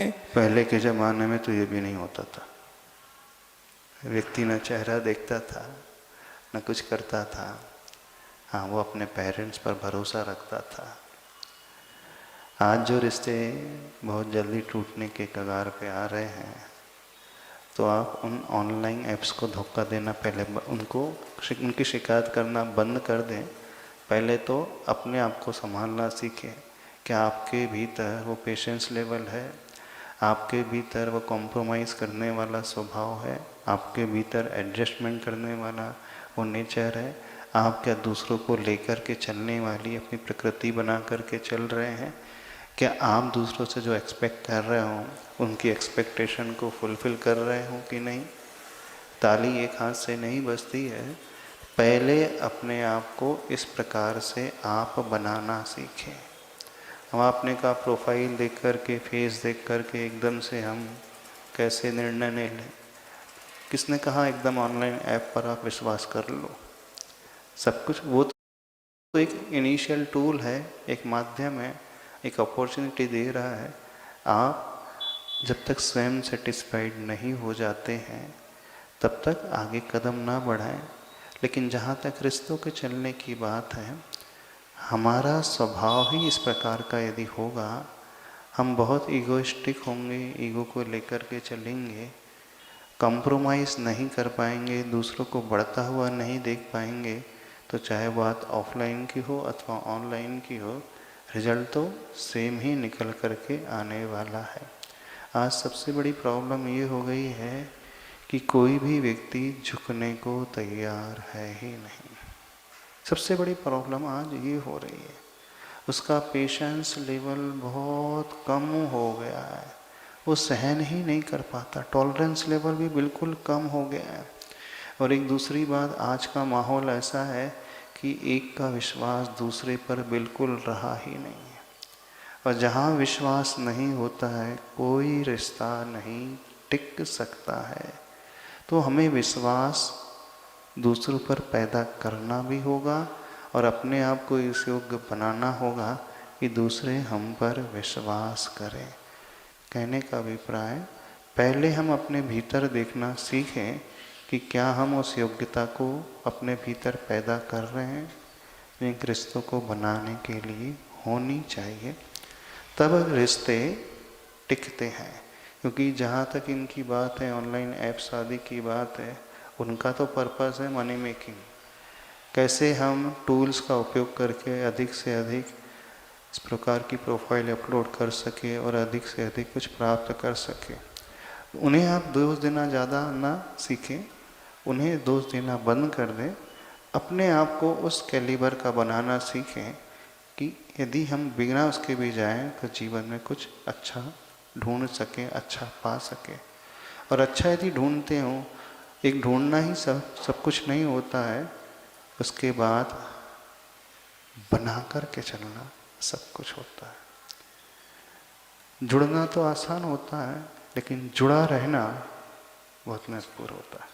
पहले के ज़माने में तो ये भी नहीं होता था। व्यक्ति न चेहरा देखता था न कुछ करता था। हाँ, वो अपने पेरेंट्स पर भरोसा रखता था। आज जो रिश्ते बहुत जल्दी टूटने के कगार पे आ रहे हैं, तो आप उन ऑनलाइन ऐप्स को धोखा देना पहले उनकी शिकायत करना बंद कर दें। पहले तो अपने आप को संभालना सीखें। क्या आपके भीतर वो पेशेंस लेवल है? आपके भीतर वो कॉम्प्रोमाइज़ करने वाला स्वभाव है? आपके भीतर एडजस्टमेंट करने वाला वो नेचर है? आप क्या दूसरों को लेकर के चलने वाली अपनी प्रकृति बना करके चल रहे हैं? क्या आप दूसरों से जो एक्सपेक्ट कर रहे हो उनकी एक्सपेक्टेशन को फुलफ़िल कर रहे हो कि नहीं? ताली एक हाथ से नहीं बजती है। पहले अपने आप को इस प्रकार से आप बनाना सीखें। हम आपने का प्रोफाइल देख कर के, फेस देख कर के एकदम से हम कैसे निर्णय ले लें? किसने कहा एकदम ऑनलाइन ऐप पर आप विश्वास कर लो? सब कुछ वो तो एक इनिशियल टूल है, एक माध्यम है, एक अपॉर्चुनिटी दे रहा है। आप जब तक स्वयं सेटिस्फाइड नहीं हो जाते हैं तब तक आगे कदम ना बढ़ाएं। लेकिन जहाँ तक रिश्तों के चलने की बात है, हमारा स्वभाव ही इस प्रकार का यदि होगा, हम बहुत ईगोइस्टिक होंगे, ईगो को लेकर के चलेंगे, कंप्रोमाइज़ नहीं कर पाएंगे, दूसरों को बढ़ता हुआ नहीं देख पाएंगे, तो चाहे बात ऑफलाइन की हो अथवा ऑनलाइन की हो, रिजल्ट तो सेम ही निकल कर के आने वाला है। आज सबसे बड़ी प्रॉब्लम ये हो गई है कि कोई भी व्यक्ति झुकने को तैयार है ही नहीं। सबसे बड़ी प्रॉब्लम आज ये हो रही है। उसका पेशेंस लेवल बहुत कम हो गया है, वो सहन ही नहीं कर पाता। टॉलरेंस लेवल भी बिल्कुल कम हो गया है। और एक दूसरी बात, आज का माहौल ऐसा है कि एक का विश्वास दूसरे पर बिल्कुल रहा ही नहीं है। और जहाँ विश्वास नहीं होता है, कोई रिश्ता नहीं टिक सकता है। तो हमें विश्वास दूसरों पर पैदा करना भी होगा और अपने आप को इस योग्य बनाना होगा कि दूसरे हम पर विश्वास करें। कहने का अभिप्राय, पहले हम अपने भीतर देखना सीखें कि क्या हम उस योग्यता को अपने भीतर पैदा कर रहे हैं, एक रिश्तों को बनाने के लिए होनी चाहिए। तब रिश्ते टिकते हैं। क्योंकि जहाँ तक इनकी बात है, ऑनलाइन ऐप्स आदि की बात है, उनका तो पर्पस है मनी मेकिंग। कैसे हम टूल्स का उपयोग करके अधिक से अधिक इस प्रकार की प्रोफाइल अपलोड कर सके और अधिक से अधिक कुछ प्राप्त कर सके। उन्हें आप दोष देना ज़्यादा ना सीखें, उन्हें दोष देना बंद कर दें। अपने आप को उस कैलिबर का बनाना सीखें कि यदि हम बिना उसके भी जाएं तो जीवन में कुछ अच्छा ढूंढ सकें, अच्छा पा सकें। और अच्छा यदि ढूंढते हों, एक ढूंढना ही सब कुछ नहीं होता है, उसके बाद बना कर के चलना सब कुछ होता है। जुड़ना तो आसान होता है, लेकिन जुड़ा रहना बहुत महत्वपूर्ण होता है।